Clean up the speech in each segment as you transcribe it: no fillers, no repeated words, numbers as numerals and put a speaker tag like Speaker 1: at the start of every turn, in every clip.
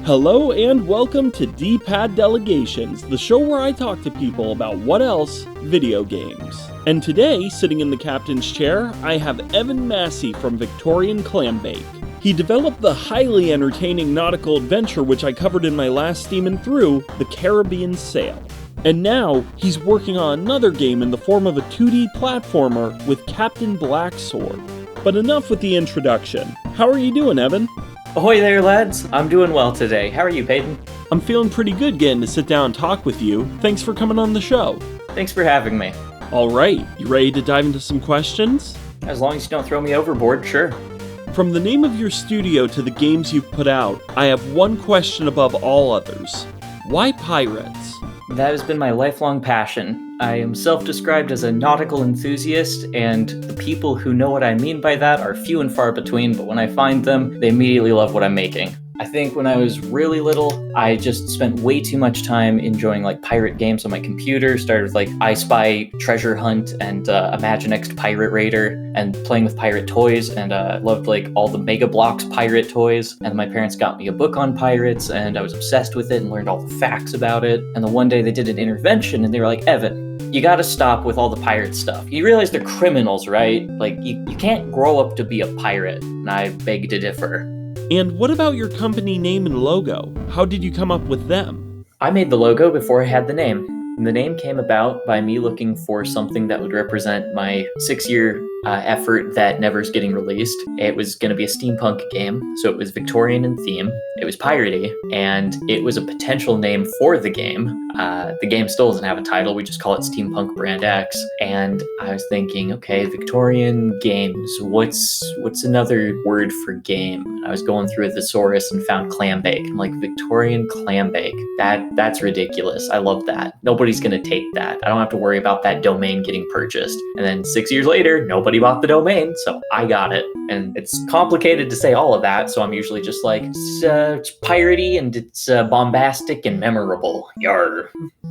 Speaker 1: Hello and welcome to D-Pad Delegations, the show where I talk to people about what else? Video games. And today, sitting in the captain's chair, I have Evan Massie from Victorian Clambake. He developed the highly entertaining nautical adventure which I covered in my last Steamin Through, The Caribbeansail. And now, he's working on another game in the form of a 2D platformer with Captain Blacksword. But enough with the introduction. How are you doing, Evan?
Speaker 2: Ahoy there, lads. I'm doing well today. How are you, Peyton?
Speaker 1: I'm feeling pretty good getting to sit down and talk with you. Thanks for coming on the show.
Speaker 2: Thanks for having me.
Speaker 1: Alright, you ready to dive into some questions?
Speaker 2: As long as you don't throw me overboard, sure.
Speaker 1: From the name of your studio to the games you've put out, I have one question above all others. Why pirates?
Speaker 2: That has been my lifelong passion. I am self-described as a nautical enthusiast, and the people who know what I mean by that are few and far between, but when I find them, they immediately love what I'm making. I think when I was really little, I just spent way too much time enjoying pirate games on my computer. Started with I Spy, Treasure Hunt, and Imaginext Pirate Raider, and playing with pirate toys, and loved all the Mega Bloks pirate toys. And my parents got me a book on pirates, and I was obsessed with it and learned all the facts about it. And then one day they did an intervention, and they were like, Evan, you gotta stop with all the pirate stuff. You realize they're criminals, right? You can't grow up to be a pirate. And I beg to differ.
Speaker 1: And what about your company name and logo? How did you come up with them?
Speaker 2: I made the logo before I had the name. And the name came about by me looking for something that would represent my 6-year effort that never is getting released. It was going to be a steampunk game, so it was Victorian in theme. It was piratey, and it was a potential name for the game. The game still doesn't have a title. We just call it Steampunk Brand X. And I was thinking, okay, Victorian games. What's another word for game? And I was going through a thesaurus and found Clambake. I'm like, Victorian Clambake. That's ridiculous. I love that. Nobody's going to take that. I don't have to worry about that domain getting purchased. And then 6 years later, nobody bought the domain, so I got it. And it's complicated to say all of that, so I'm usually just it's piratey and it's bombastic and memorable. Yarr.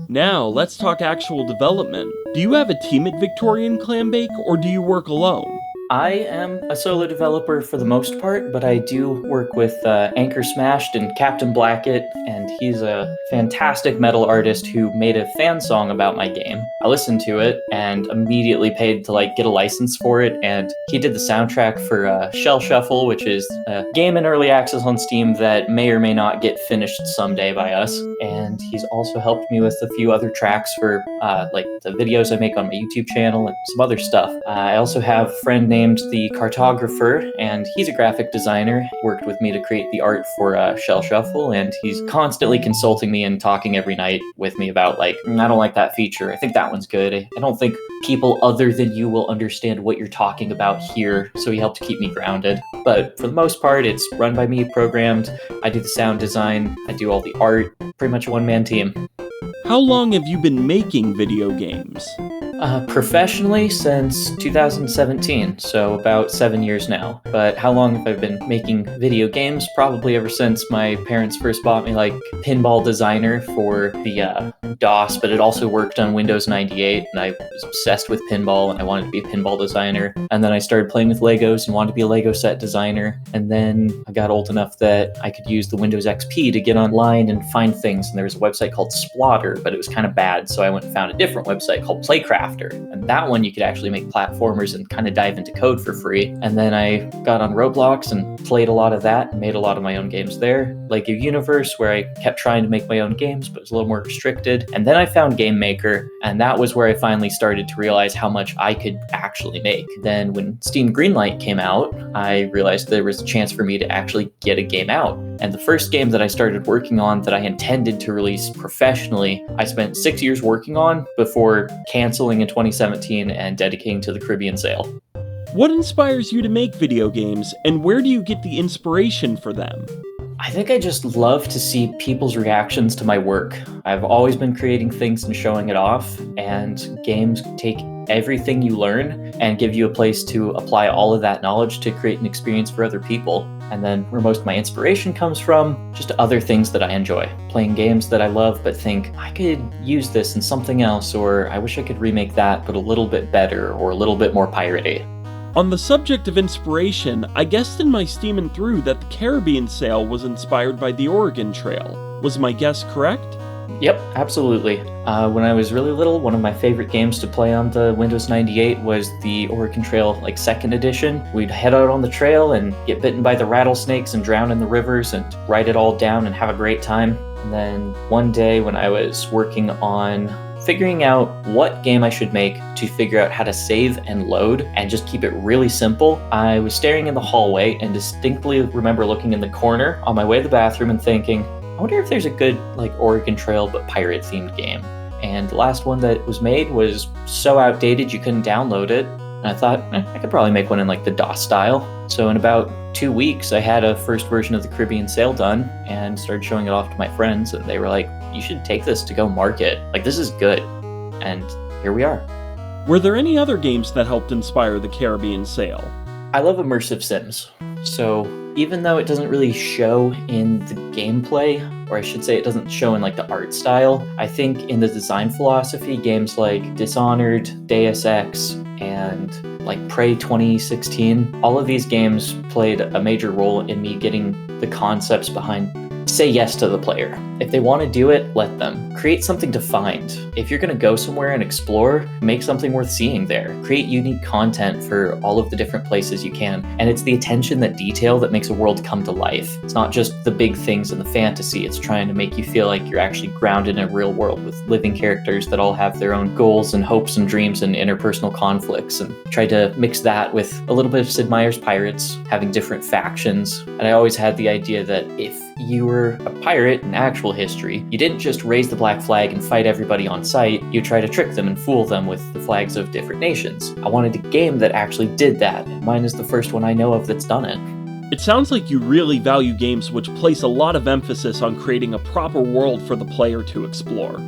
Speaker 1: Now, let's talk actual development. Do you have a team at Victorian Clambake, or do you work alone?
Speaker 2: I am a solo developer for the most part, but I do work with Anchor Smashed and Captain Blackett, and he's a fantastic metal artist who made a fan song about my game. I listened to it and immediately paid to get a license for it, and he did the soundtrack for Shell Shuffle, which is a game in early access on Steam that may or may not get finished someday by us. And he's also helped me with a few other tracks for the videos I make on my YouTube channel and some other stuff. I also have a friend named The Cartographer, and he's a graphic designer. He worked with me to create the art for Shell Shuffle, and he's constantly consulting me and talking every night with me about I don't like that feature. I think that one's good. I don't think people other than you will understand what you're talking about here, so he helped keep me grounded. But for the most part, it's run by me, programmed. I do the sound design. I do all the art. Pretty much a one-man team.
Speaker 1: How long have you been making video games?
Speaker 2: Professionally since 2017, so about 7 years now. But how long have I been making video games? Probably ever since my parents first bought me Pinball Designer for the DOS, but it also worked on Windows 98, and I was obsessed with pinball, and I wanted to be a pinball designer. And then I started playing with Legos and wanted to be a Lego set designer. And then I got old enough that I could use the Windows XP to get online and find things, and there was a website called Splotter, but it was kind of bad, so I went and found a different website called Playcrafter. And that one you could actually make platformers and kind of dive into code for free. And then I got on Roblox and played a lot of that and made a lot of my own games there. Like a Universe, where I kept trying to make my own games, but it was a little more restricted. And then I found Game Maker, and that was where I finally started to realize how much I could actually make. Then when Steam Greenlight came out, I realized there was a chance for me to actually get a game out. And the first game that I started working on that I intended to release professionally, I spent 6 years working on before canceling in 2017 and dedicating to the Caribbeansail.
Speaker 1: What inspires you to make video games, and where do you get the inspiration for them?
Speaker 2: I think I just love to see people's reactions to my work. I've always been creating things and showing it off, and games take everything you learn and give you a place to apply all of that knowledge to create an experience for other people. And then where most of my inspiration comes from, just other things that I enjoy. Playing games that I love but think, I could use this in something else, or I wish I could remake that but a little bit better or a little bit more piratey.
Speaker 1: On the subject of inspiration, I guessed in my Steamin Through that the Caribbean Sail was inspired by the Oregon Trail. Was my guess correct?
Speaker 2: Yep, absolutely. When I was really little, one of my favorite games to play on the Windows 98 was the Oregon Trail, 2nd edition. We'd head out on the trail and get bitten by the rattlesnakes and drown in the rivers and write it all down and have a great time. And then one day when I was working on figuring out what game I should make to figure out how to save and load and just keep it really simple, I was staring in the hallway and distinctly remember looking in the corner on my way to the bathroom and thinking, I wonder if there's a good Oregon Trail but pirate themed game. And the last one that was made was so outdated you couldn't download it. And I thought, I could probably make one in the DOS style. So in about 2 weeks, I had a first version of the Caribbean Sail done and started showing it off to my friends. And they were like, you should take this to go market. This is good. And here we are.
Speaker 1: Were there any other games that helped inspire the Caribbean Sail?
Speaker 2: I love immersive sims. So even though it doesn't really show in the gameplay, or I should say it doesn't show in the art style, I think in the design philosophy, games like Dishonored, Deus Ex, and Prey 2016, all of these games played a major role in me getting the concepts behind say yes to the player. If they want to do it, let them. Create something to find. If you're going to go somewhere and explore, make something worth seeing there. Create unique content for all of the different places you can. And it's the attention, that detail that makes a world come to life. It's not just the big things and the fantasy. It's trying to make you feel like you're actually grounded in a real world with living characters that all have their own goals and hopes and dreams and interpersonal conflicts. And try to mix that with a little bit of Sid Meier's Pirates, having different factions. And I always had the idea that if you were a pirate in actual history, you didn't just raise the black flag and fight everybody on sight, you try to trick them and fool them with the flags of different nations. I wanted a game that actually did that, and mine is the first one I know of that's done it.
Speaker 1: It sounds like you really value games which place a lot of emphasis on creating a proper world for the player to explore.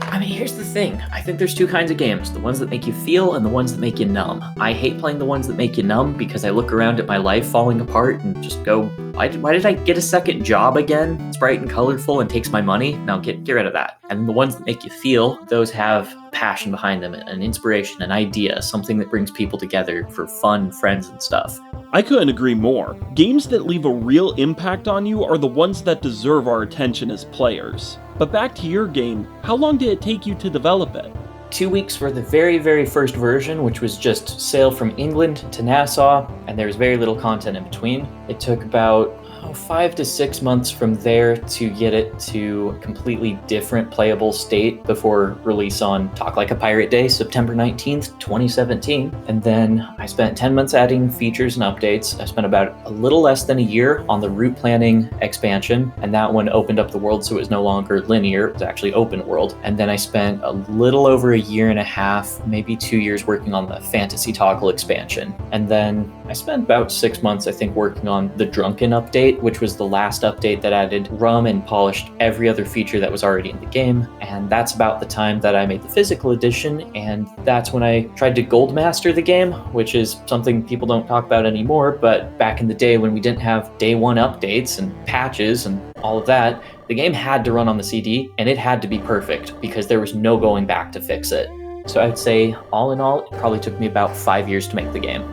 Speaker 2: I mean, here's the thing. I think there's two kinds of games, the ones that make you feel and the ones that make you numb. I hate playing the ones that make you numb because I look around at my life falling apart and just go, why did I get a second job again? It's bright and colorful and takes my money. Now get rid of that. And the ones that make you feel, those have passion behind them, an inspiration, an idea, something that brings people together for fun, friends, and stuff.
Speaker 1: I couldn't agree more. Games that leave a real impact on you are the ones that deserve our attention as players. But back to your game, how long did it take you to develop it?
Speaker 2: 2 weeks for the very, very first version, which was just sail from England to Nassau, and there was very little content in between. It took about 5 to 6 months from there to get it to a completely different playable state before release on Talk Like a Pirate Day, September 19th, 2017. And then I spent 10 months adding features and updates. I spent about a little less than a year on the route planning expansion, and that one opened up the world so it was no longer linear, it was actually open world. And then I spent a little over a year and a half, maybe 2 years working on the fantasy toggle expansion. And then I spent about 6 months, I think, working on the Drunken update, which was the last update that added rum and polished every other feature that was already in the game. And that's about the time that I made the physical edition, and that's when I tried to gold master the game, which is something people don't talk about anymore, but back in the day when we didn't have day one updates and patches and all of that, the game had to run on the CD, and it had to be perfect because there was no going back to fix it. So I'd say, all in all, it probably took me about 5 years to make the game.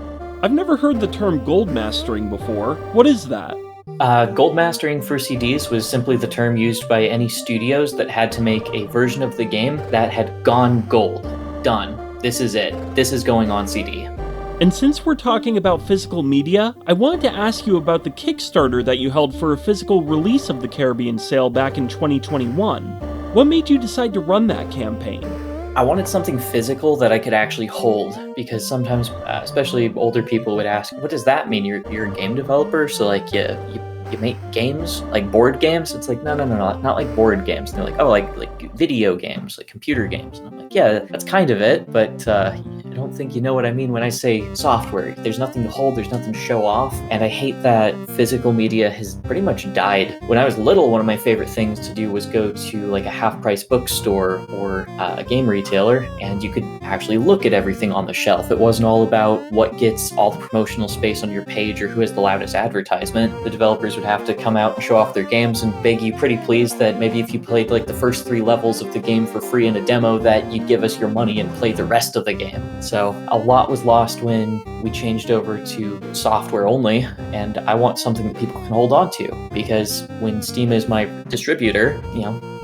Speaker 1: I've never heard the term gold mastering before. What is that?
Speaker 2: Gold mastering for CDs was simply the term used by any studios that had to make a version of the game that had gone gold. Done. This is it. This is going on CD.
Speaker 1: And since we're talking about physical media, I wanted to ask you about the Kickstarter that you held for a physical release of the Caribbean Sail back in 2021. What made you decide to run that campaign?
Speaker 2: I wanted something physical that I could actually hold, because sometimes, especially older people would ask, what does that mean? You're a game developer? So you make games, like board games? It's like, no, not like board games. And they're like, oh, like video games, like computer games. And I'm like, yeah, that's kind of it, but I don't think you know what I mean when I say software. There's nothing to hold, there's nothing to show off, and I hate that physical media has pretty much died. When I was little, one of my favorite things to do was go to like a half-price bookstore or a game retailer, and you could actually look at everything on the shelf. It wasn't all about what gets all the promotional space on your page or who has the loudest advertisement. The developers would have to come out and show off their games and beg you pretty please that maybe if you played like the first 3 levels of the game for free in a demo, that you'd give us your money and play the rest of the game. So a lot was lost when we changed over to software only, and I want something that people can hold on to, because when Steam is my distributor,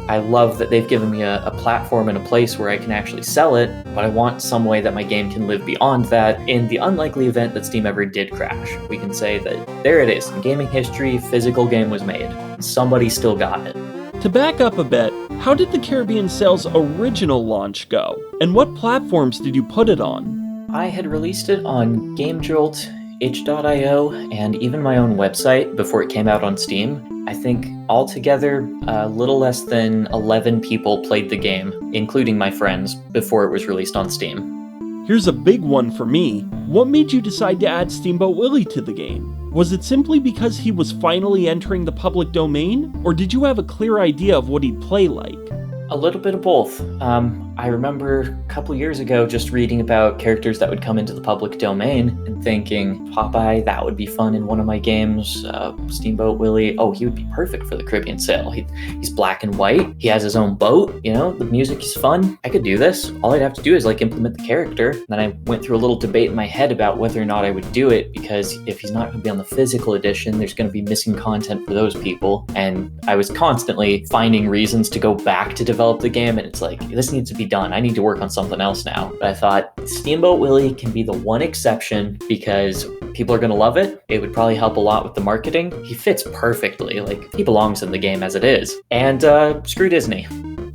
Speaker 2: I love that they've given me a platform and a place where I can actually sell it, but I want some way that my game can live beyond that. In the unlikely event that Steam ever did crash, we can say that there it is. In gaming history, physical game was made. Somebody still got it.
Speaker 1: To back up a bit, how did the Caribbean Sail's original launch go? And what platforms did you put it on?
Speaker 2: I had released it on GameJolt, itch.io, and even my own website before it came out on Steam. I think altogether, a little less than 11 people played the game, including my friends, before it was released on Steam.
Speaker 1: Here's a big one for me. What made you decide to add Steamboat Willie to the game? Was it simply because he was finally entering the public domain, or did you have a clear idea of what he'd play like?
Speaker 2: A little bit of both. I remember a couple years ago just reading about characters that would come into the public domain and thinking, Popeye, that would be fun in one of my games. Steamboat Willie, oh, he would be perfect for the Caribbean Sail. He's black and white. He has his own boat. The music is fun. I could do this. All I'd have to do is implement the character. And then I went through a little debate in my head about whether or not I would do it, because if he's not going to be on the physical edition, there's going to be missing content for those people. And I was constantly finding reasons to go back to develop the game, and it's like, this needs to be done. I need to work on something else now. But I thought Steamboat Willie can be the one exception because people are going to love it. It would probably help a lot with the marketing. He fits perfectly. He belongs in the game as it is. And screw Disney.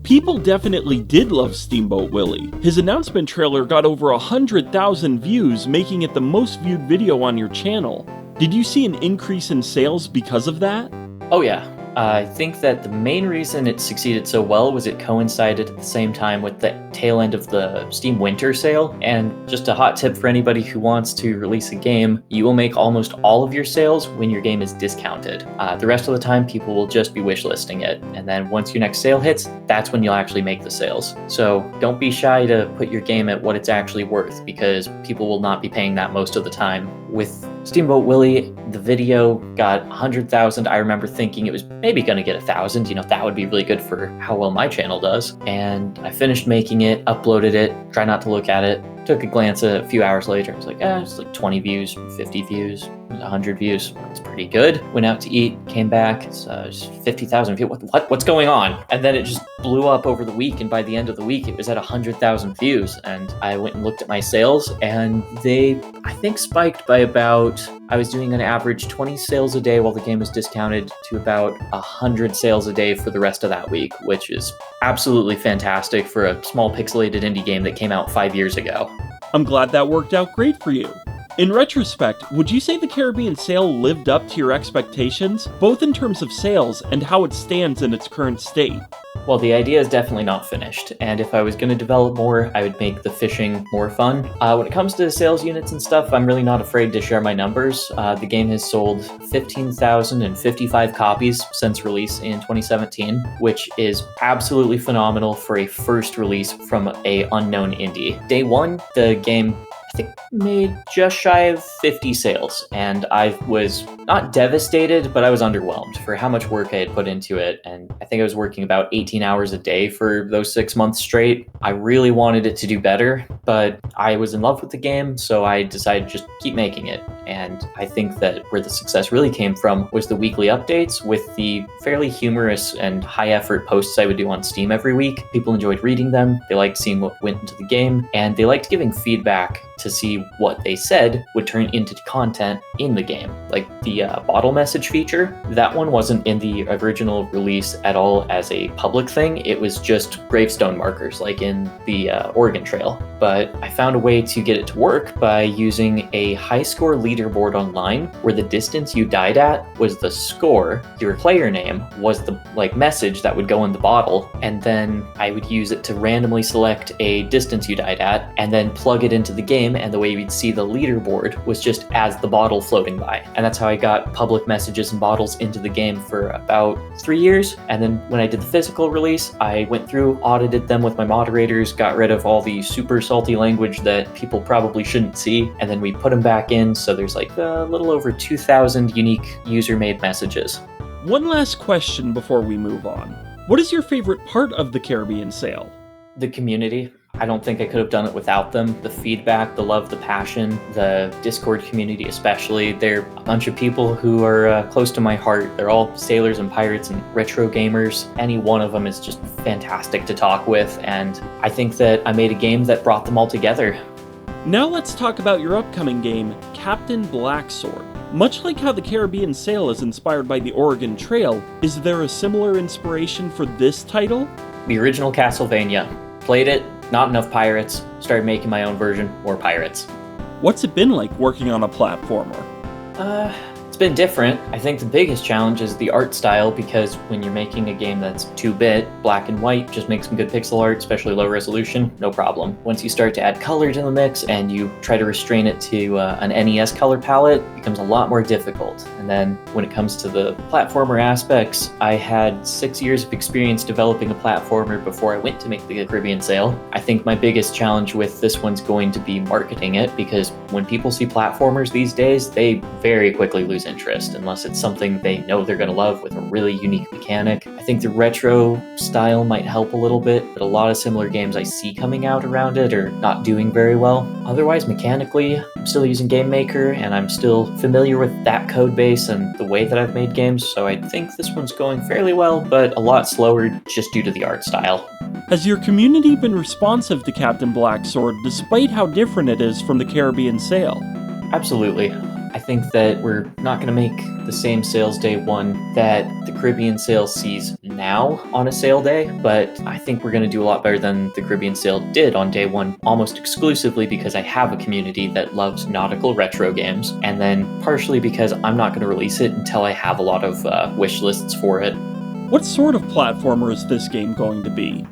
Speaker 1: People definitely did love Steamboat Willie. His announcement trailer got over 100,000 views, making it the most viewed video on your channel. Did you see an increase in sales because of that?
Speaker 2: Oh yeah. I think that the main reason it succeeded so well was it coincided at the same time with the tail end of the Steam Winter Sale. And just a hot tip for anybody who wants to release a game, you will make almost all of your sales when your game is discounted. The rest of the time, people will just be wishlisting it. And then once your next sale hits, that's when you'll actually make the sales. So don't be shy to put your game at what it's actually worth, because people will not be paying that most of the time. With Steamboat Willie, the video got 100,000. I remember thinking it was maybe going to get 1,000. That would be really good for how well my channel does. And I finished making it, uploaded it, try not to look at it. Took a glance a few hours later. I was like, it's 20 views, 50 views, 100 views. It's pretty good. Went out to eat, came back. It's 50,000 views. What's going on? And then it just blew up over the week. And by the end of the week, it was at 100,000 views. And I went and looked at my sales, and they, I think, spiked by about, I was doing an average 20 sales a day while the game was discounted, to about 100 sales a day for the rest of that week, which is absolutely fantastic for a small pixelated indie game that came out 5 years ago.
Speaker 1: I'm glad that worked out great for you. In retrospect, would you say the Caribbean Sail lived up to your expectations, both in terms of sales and how it stands in its current state?
Speaker 2: Well, the idea is definitely not finished, and if I was going to develop more, I would make the fishing more fun. When it comes to sales units and stuff, I'm really not afraid to share my numbers. The game has sold 15,055 copies since release in 2017, which is absolutely phenomenal for a first release from an unknown indie. Day one, the game, I think, made just shy of 50 sales, and I was not devastated, but I was underwhelmed for how much work I had put into it, and I think I was working about 18 hours a day for those 6 months straight. I really wanted it to do better, but I was in love with the game, so I decided to just keep making it. And I think that where the success really came from was the weekly updates with the fairly humorous and high-effort posts I would do on Steam every week. People enjoyed reading them, they liked seeing what went into the game, and they liked giving feedback to see what they said would turn into content in the game. Like the bottle message feature, that one wasn't in the original release at all as a public thing. It was just gravestone markers, like in the Oregon Trail. But I found a way to get it to work by using a high score lead leaderboard online where the distance you died at was the score, your player name was the message that would go in the bottle, and then I would use it to randomly select a distance you died at and then plug it into the game, and the way you'd see the leaderboard was just as the bottle floating by. And that's how I got public messages and bottles into the game for about 3 years. And then when I did the physical release, I went through, audited them with my moderators, got rid of all the super salty language that people probably shouldn't see, and then we put them back in, so there's like a little over 2,000 unique user-made messages.
Speaker 1: One last question before we move on. What is your favorite part of the Caribbean Sail?
Speaker 2: The community. I don't think I could have done it without them. The feedback, the love, the passion, the Discord community especially. They're a bunch of people who are close to my heart. They're all sailors and pirates and retro gamers. Any one of them is just fantastic to talk with, and I think that I made a game that brought them all together.
Speaker 1: Now let's talk about your upcoming game, Captain Blacksword. Much like how the Caribbean Sail is inspired by the Oregon Trail, is there a similar inspiration for this title?
Speaker 2: The original Castlevania. Played it, not enough pirates, started making my own version, more pirates.
Speaker 1: What's it been like working on a platformer?
Speaker 2: It's been different. I think the biggest challenge is the art style, because when you're making a game that's 2-bit, black and white, just make some good pixel art, especially low resolution, no problem. Once you start to add color to the mix and you try to restrain it to an NES color palette, it becomes a lot more difficult. And then when it comes to the platformer aspects, I had 6 years of experience developing a platformer before I went to make the Caribbean Sail. I think my biggest challenge with this one's going to be marketing it, because when people see platformers these days, they very quickly lose interest unless it's something they know they're going to love with a really unique mechanic. I think the retro style might help a little bit, but a lot of similar games I see coming out around it are not doing very well. Otherwise, mechanically, I'm still using Game Maker, and I'm still familiar with that code base and the way that I've made games, so I think this one's going fairly well, but a lot slower just due to the art style.
Speaker 1: Has your community been responsive to Captain Blacksword despite how different it is from the Caribbean Sail?
Speaker 2: Absolutely. I think that we're not going to make the same sales day one that the Caribbean Sail sees now on a sale day, but I think we're going to do a lot better than the Caribbean Sail did on day one, almost exclusively because I have a community that loves nautical retro games, and then partially because I'm not going to release it until I have a lot of wish lists for it.
Speaker 1: What sort of platformer is this game going to be?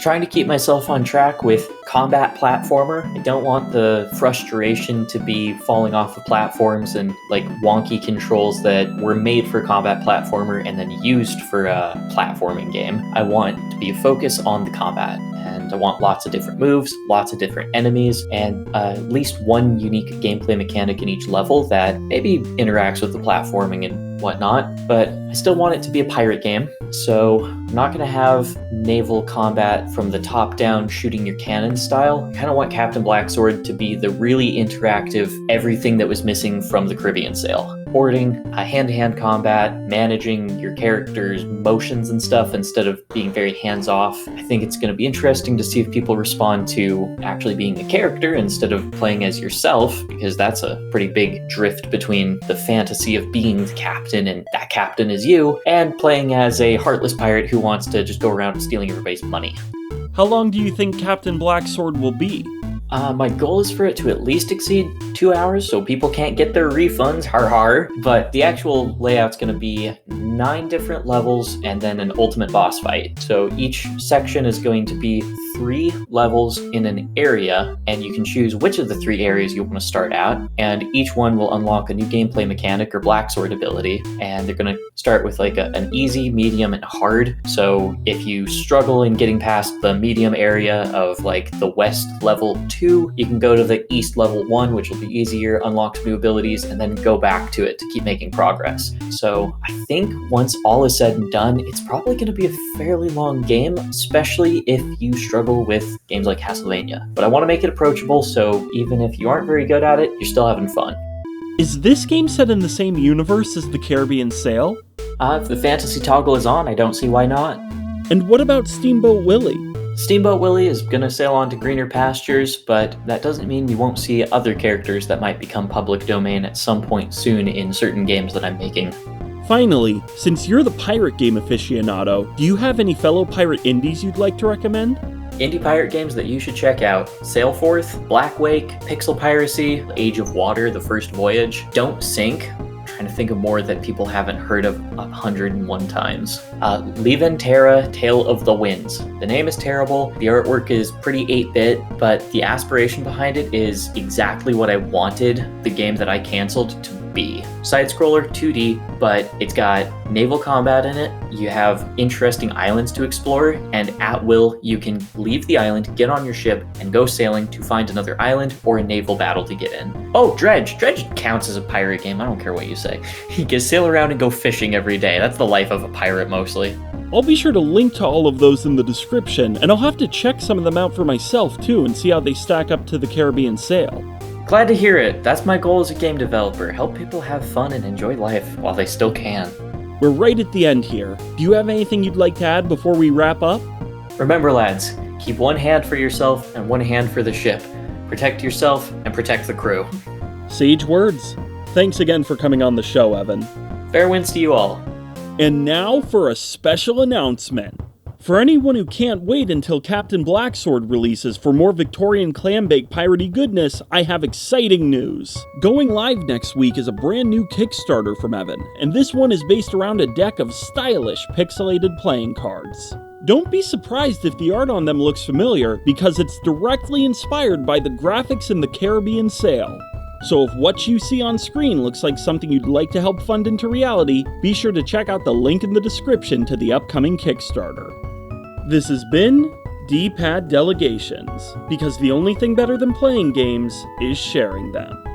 Speaker 2: Trying to keep myself on track with combat platformer. I don't want the frustration to be falling off of platforms and like wonky controls that were made for combat platformer and then used for a platforming game. I want to be a focus on the combat, and I want lots of different moves, lots of different enemies, and at least one unique gameplay mechanic in each level that maybe interacts with the platforming and whatnot, but I still want it to be a pirate game, so I'm not going to have naval combat from the top down shooting your cannon style. I kind of want Captain Blacksword to be the really interactive everything that was missing from the Caribbean Sail. Boarding, hand-to-hand combat, managing your character's motions and stuff instead of being very hands-off. I think it's going to be interesting to see if people respond to actually being a character instead of playing as yourself, because that's a pretty big drift between the fantasy of being the captain and that captain is you, and playing as a heartless pirate who wants to just go around stealing everybody's money.
Speaker 1: How long do you think Captain Blacksword will be?
Speaker 2: My goal is for it to at least exceed 2 hours, so people can't get their refunds, har har. But the actual layout's going to be 9 different levels and then an ultimate boss fight. So each section is going to be 3 levels in an area, and you can choose which of the 3 areas you want to start at, and each one will unlock a new gameplay mechanic or Blacksword ability, and they're going to start with like an easy, medium, and hard. So if you struggle in getting past the medium area of like the west level 2, you can go to the east level 1, which will be easier, unlock new abilities, and then go back to it to keep making progress. So I think once all is said and done, it's probably going to be a fairly long game, especially if you struggle with games like Castlevania. But I want to make it approachable, so even if you aren't very good at it, you're still having fun.
Speaker 1: Is this game set in the same universe as the Caribbean Sail?
Speaker 2: If the fantasy toggle is on, I don't see why not.
Speaker 1: And what about Steamboat Willie?
Speaker 2: Steamboat Willie is going to sail on to greener pastures, but that doesn't mean you won't see other characters that might become public domain at some point soon in certain games that I'm making.
Speaker 1: Finally, since you're the pirate game aficionado, do you have any fellow pirate indies you'd like to recommend?
Speaker 2: Indie pirate games that you should check out: Sailforth, Blackwake, Pixel Piracy, Age of Water, The First Voyage, Don't Sink. Trying to think of more that people haven't heard of 101 times. Leven Terra, Tale of the Winds. The name is terrible, the artwork is pretty 8-bit, but the aspiration behind it is exactly what I wanted the game that I canceled to be. Side-scroller, 2D, but it's got naval combat in it, you have interesting islands to explore, and at will you can leave the island, get on your ship, and go sailing to find another island or a naval battle to get in. Oh, Dredge! Dredge counts as a pirate game, I don't care what you say. You can sail around and go fishing every day, that's the life of a pirate mostly.
Speaker 1: I'll be sure to link to all of those in the description, and I'll have to check some of them out for myself too and see how they stack up to the Caribbeansail.
Speaker 2: Glad to hear it. That's my goal as a game developer. Help people have fun and enjoy life while they still can.
Speaker 1: We're right at the end here. Do you have anything you'd like to add before we wrap up?
Speaker 2: Remember, lads, keep one hand for yourself and one hand for the ship. Protect yourself and protect the crew.
Speaker 1: Sage words. Thanks again for coming on the show, Evan.
Speaker 2: Fair winds to you all.
Speaker 1: And now for a special announcement. For anyone who can't wait until Captain Blacksword releases for more Victorian Clambake piratey goodness, I have exciting news. Going live next week is a brand new Kickstarter from Evan, and this one is based around a deck of stylish pixelated playing cards. Don't be surprised if the art on them looks familiar, because it's directly inspired by the graphics in the Caribbeansail. So if what you see on screen looks like something you'd like to help fund into reality, be sure to check out the link in the description to the upcoming Kickstarter. This has been D-Pad Delegations, because the only thing better than playing games is sharing them.